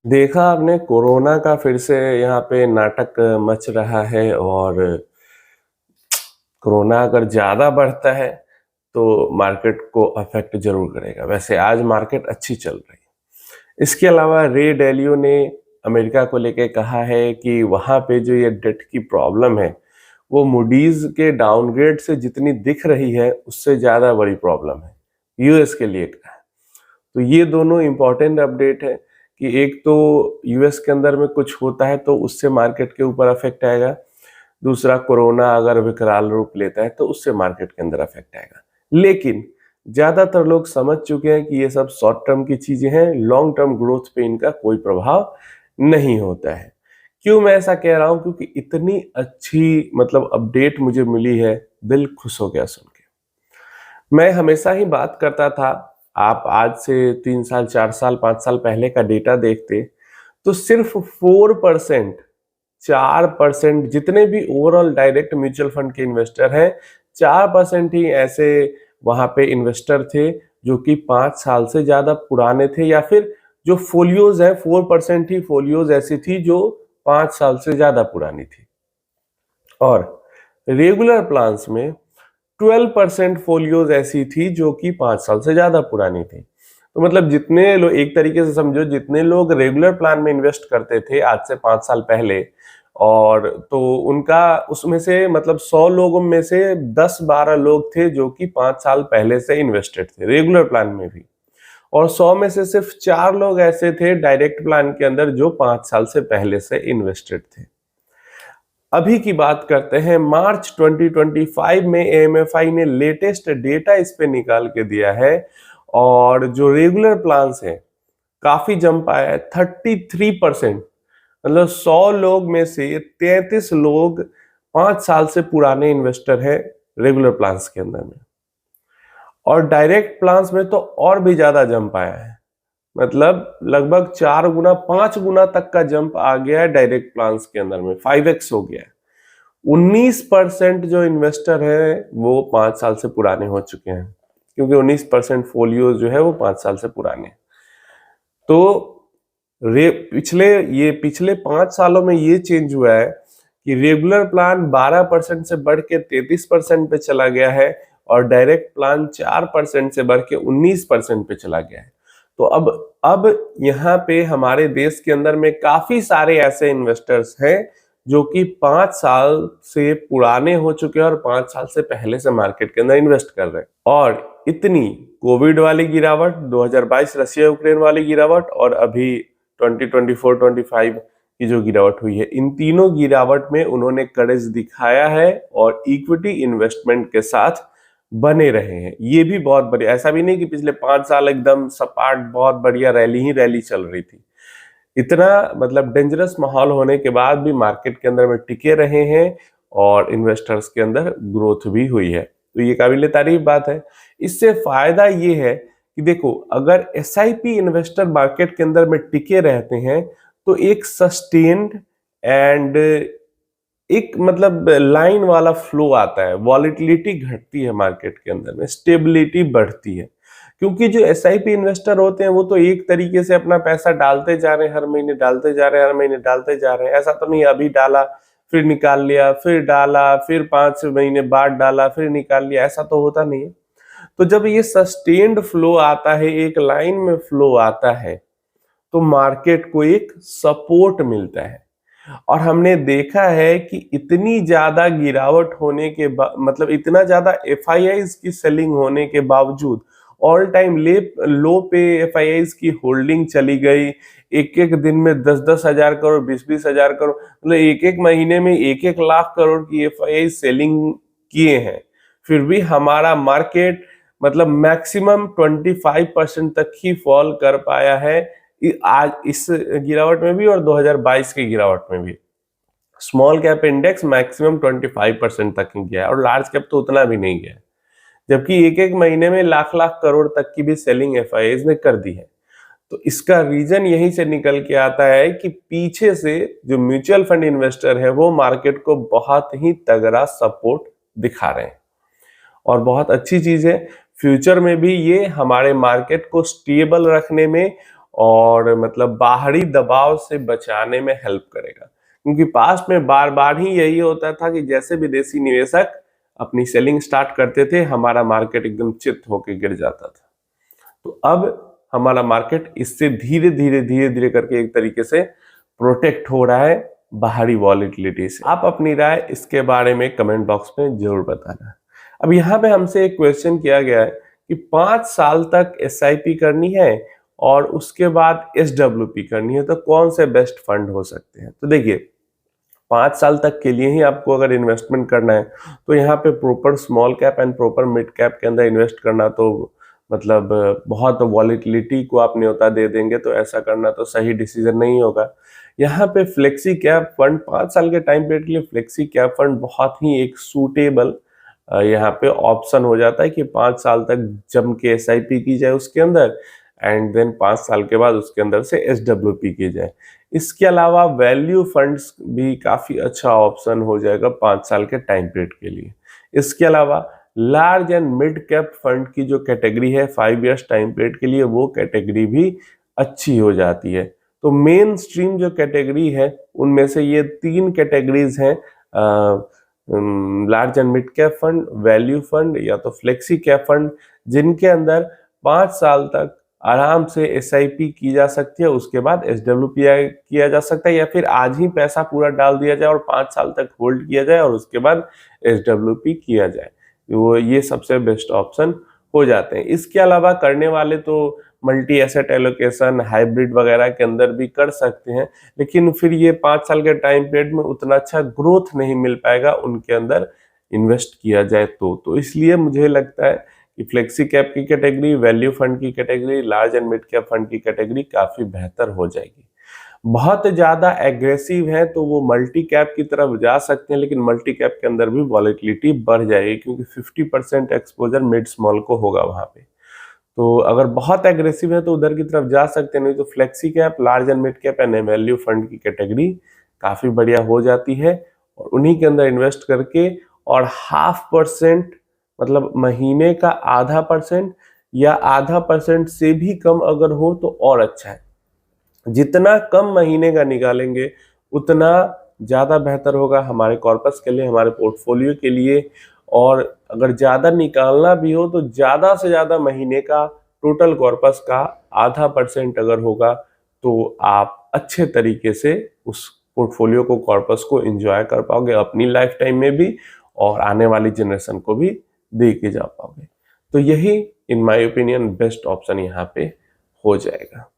देखा आपने कोरोना का फिर से यहाँ पे नाटक मच रहा है और कोरोना अगर ज़्यादा बढ़ता है तो मार्केट को अफेक्ट ज़रूर करेगा। वैसे आज मार्केट अच्छी चल रही है। इसके अलावा रे डालियो ने अमेरिका को लेके कहा है कि वहाँ पे जो ये डेट की प्रॉब्लम है, वो मूडीज़ के डाउनग्रेड से जितनी दिख रही है, उससे ज़्यादा बड़ी प्रॉब्लम है। यूएस के लिए कहा है। तो ये दोनों इम्पोर्टेंट अपडेट है कि एक तो यूएस के अंदर में कुछ होता है तो उससे मार्केट के ऊपर अफेक्ट आएगा। दूसरा, कोरोना अगर विकराल रूप लेता है तो उससे मार्केट के अंदर अफेक्ट आएगा। लेकिन ज्यादातर लोग समझ चुके हैं कि ये सब शॉर्ट टर्म की चीजें हैं, लॉन्ग टर्म ग्रोथ पे इनका कोई प्रभाव नहीं होता है। क्यों मैं ऐसा कह रहा हूं? क्योंकि इतनी अच्छी मतलब अपडेट मुझे मिली है, दिल खुश हो गया सुन के। मैं हमेशा ही बात करता था, आप आज से 3 साल 4 साल 5 साल पहले का डेटा देखते तो सिर्फ 4%, 4% जितने भी ओवरऑल डायरेक्ट म्यूचुअल फंड के इन्वेस्टर हैं, 4% ही ऐसे वहां पे इन्वेस्टर थे जो कि 5 साल से ज्यादा पुराने थे, या फिर जो फोलियोज है 4% ही फोलियोज ऐसी थी जो 5 साल से ज्यादा पुरानी थी। और रेगुलर प्लान्स में 12% फोलियोज ऐसी थी जो कि 5 साल से ज्यादा पुरानी थी। तो मतलब जितने लोग, एक तरीके से समझो, जितने लोग रेगुलर प्लान में इन्वेस्ट करते थे आज से 5 साल पहले, और तो उनका उसमें से मतलब 100 लोगों में से 10-12 लोग थे जो कि 5 साल पहले से इन्वेस्टेड थे रेगुलर प्लान में भी, और 100 में से सिर्फ 4 लोग ऐसे थे डायरेक्ट प्लान के अंदर जो 5 साल से पहले से इन्वेस्टेड थे। अभी की बात करते हैं, मार्च 2025 में एएमएफआई ने लेटेस्ट डेटा इस पे निकाल के दिया है, और जो रेगुलर प्लान्स हैं काफी जंप आया है 33%। मतलब 100 लोग में से 33 लोग 5 साल से पुराने इन्वेस्टर हैं रेगुलर प्लान्स के अंदर में। और डायरेक्ट प्लान्स में तो और भी ज्यादा जंप आया है, मतलब लगभग 4 गुना 5 गुना तक का जंप आ गया है डायरेक्ट प्लान्स के अंदर में, 5x हो गया है। 19% जो इन्वेस्टर है वो 5 साल से पुराने हो चुके हैं, क्योंकि 19% फोलियो जो है वो 5 साल से पुराने हैं। तो पिछले 5 सालों में ये चेंज हुआ है कि रेगुलर प्लान 12% से बढ़ के 33% पे चला गया है, और डायरेक्ट प्लान 4% से बढ़ के 19% पे चला गया है। तो अब यहाँ पे हमारे देश के अंदर में काफी सारे ऐसे इन्वेस्टर्स हैं जो कि 5 साल से पुराने हो चुके हैं और 5 साल से पहले से मार्केट के अंदर इन्वेस्ट कर रहे हैं। और इतनी कोविड वाली गिरावट, 2022 रशिया यूक्रेन वाली गिरावट, और अभी 2024-25 की जो गिरावट हुई है, इन तीनों गिरावट में उन्होंने करेज दिखाया है और इक्विटी इन्वेस्टमेंट के साथ बने रहे हैं। ये भी बहुत बढ़िया, ऐसा भी नहीं कि पिछले 5 साल एकदम सपाट बहुत बढ़िया रैली ही रैली चल रही थी। इतना मतलब डेंजरस माहौल होने के बाद भी मार्केट के अंदर में टिके रहे हैं और इन्वेस्टर्स के अंदर ग्रोथ भी हुई है, तो ये काबिल तारीफ बात है। इससे फायदा ये है कि देखो, अगर एसआईपी इन्वेस्टर मार्केट के अंदर में टिके रहते हैं तो एक सस्टेन्ड एंड एक मतलब लाइन वाला फ्लो आता है, वॉलिटिलिटी घटती है मार्केट के अंदर में, स्टेबिलिटी बढ़ती है। क्योंकि जो एसआईपी इन्वेस्टर होते हैं वो तो एक तरीके से अपना पैसा डालते जा रहे हैं, हर महीने डालते जा रहे हैं, हर महीने डालते जा रहे हैं। ऐसा तो नहीं अभी डाला फिर निकाल लिया, फिर डाला फिर 5 महीने बाद डाला फिर निकाल लिया, ऐसा तो होता नहीं है। तो जब ये सस्टेन्ड फ्लो आता है, एक लाइन में फ्लो आता है, तो मार्केट को एक सपोर्ट मिलता है। और हमने देखा है कि इतनी ज्यादा गिरावट होने के मतलब इतना ज्यादा एफआईआईज की सेलिंग होने के बावजूद ऑल टाइम लो पे एफआईआईज की होल्डिंग चली गई। एक एक दिन में 10-10 हजार करोड़, 20-20 हजार करोड़, मतलब एक एक महीने में 1-1 लाख करोड़ की एफआईआई सेलिंग किए हैं। फिर भी हमारा मार्केट मतलब मैक्सिमम 25% तक ही फॉल कर पाया है आज इस गिरावट में भी, और 2022 की गिरावट में भी। स्मॉल कैप इंडेक्स मैक्सिमम 25% तक ही गया है, और लार्ज कैप तो उतना भी नहीं गया, जबकि एक एक महीने में लाख लाख करोड़ तक की भी सेलिंग एफआईआईज ने कर दी है। तो इसका रीजन यहीं से निकल के आता है कि पीछे से जो म्यूचुअल फंड इन्वेस्टर है वो मार्केट को बहुत ही तगड़ा सपोर्ट दिखा रहे हैं, और बहुत अच्छी चीज है। फ्यूचर में भी ये हमारे मार्केट को स्टेबल रखने में और मतलब बाहरी दबाव से बचाने में हेल्प करेगा। क्योंकि पास्ट में बार बार ही यही होता था कि जैसे विदेशी निवेशक अपनी सेलिंग स्टार्ट करते थे, हमारा मार्केट एकदम चित होकर गिर जाता था। तो अब हमारा मार्केट इससे धीरे धीरे करके एक तरीके से प्रोटेक्ट हो रहा है बाहरी वॉलेटिलिटी से। आप अपनी राय इसके बारे में कमेंट बॉक्स में जरूर बताना। अब यहाँ पे हमसे एक क्वेश्चन किया गया है कि 5 साल तक SIP करनी है और उसके बाद SWP करनी है, तो कौन से बेस्ट फंड हो सकते हैं। तो देखिए, 5 साल तक के लिए ही आपको अगर इन्वेस्टमेंट करना है तो यहाँ पे proper small cap and proper mid cap के अंदर इन्वेस्ट करना तो मतलब बहुत वॉलेटिलिटी को आप न्योता दे देंगे, तो ऐसा करना तो सही डिसीजन नहीं होगा। यहाँ पे फ्लेक्सी कैप फंड 5 साल के टाइम पीरियड के लिए फ्लेक्सी कैप फंड बहुत ही एक सूटेबल यहाँ पे ऑप्शन हो जाता है कि 5 साल तक जम के SIP की जाए उसके अंदर, एंड देन 5 साल के बाद उसके अंदर से SWP की जाए। इसके अलावा वैल्यू फंड्स भी काफी अच्छा ऑप्शन हो जाएगा 5 साल के टाइम पीरियड के लिए। इसके अलावा large and mid cap fund की जो कैटेगरी है 5 इयर्स टाइम पीरियड के लिए, वो कैटेगरी भी अच्छी हो जाती है। तो मेन स्ट्रीम जो कैटेगरी है उनमें से ये 3 कैटेगरीज हैं, large and mid cap fund, value fund या तो फ्लेक्सी कैप फंड, जिनके अंदर 5 साल तक आराम से SIP की जा सकती है, उसके बाद SWP किया जा सकता है, या फिर आज ही पैसा पूरा डाल दिया जाए और 5 साल तक होल्ड किया जाए और उसके बाद SWP किया जाए। वो ये सबसे बेस्ट ऑप्शन हो जाते हैं। इसके अलावा करने वाले तो मल्टी एसेट एलोकेशन, हाइब्रिड वगैरह के अंदर भी कर सकते हैं, लेकिन फिर ये 5 साल के टाइम पीरियड में उतना अच्छा ग्रोथ नहीं मिल पाएगा उनके अंदर इन्वेस्ट किया जाए तो इसलिए मुझे लगता है कि फ्लेक्सी कैप की कैटेगरी, वैल्यू फंड की category, large and mid cap fund की कैटेगरी काफी बेहतर हो जाएगी। बहुत ज्यादा एग्रेसिव है तो वो मल्टी कैप की तरफ जा सकते हैं, लेकिन मल्टी कैप के अंदर भी वॉलेटिलिटी बढ़ जाएगी क्योंकि 50% एक्सपोजर मिड स्मॉल को होगा वहां पे। तो अगर बहुत एग्रेसिव है तो उधर की तरफ जा सकते हैं, नहीं तो flexi cap, large and mid cap and value fund की कैटेगरी काफी बढ़िया हो जाती है, और उन्हीं के अंदर इन्वेस्ट करके और 0.5% मतलब महीने का 0.5% या 0.5% से भी कम अगर हो तो और अच्छा है। जितना कम महीने का निकालेंगे उतना ज्यादा बेहतर होगा हमारे कॉर्पस के लिए, हमारे पोर्टफोलियो के लिए। और अगर ज्यादा निकालना भी हो तो ज्यादा से ज्यादा महीने का टोटल कॉर्पस का 0.5% अगर होगा तो आप अच्छे तरीके से उस पोर्टफोलियो को, कॉर्पस को एंजॉय कर पाओगे अपनी लाइफ टाइम में भी, और आने वाली जनरेशन को भी दे के जा पाओगे। तो यही in my opinion best option यहाँ पे हो जाएगा।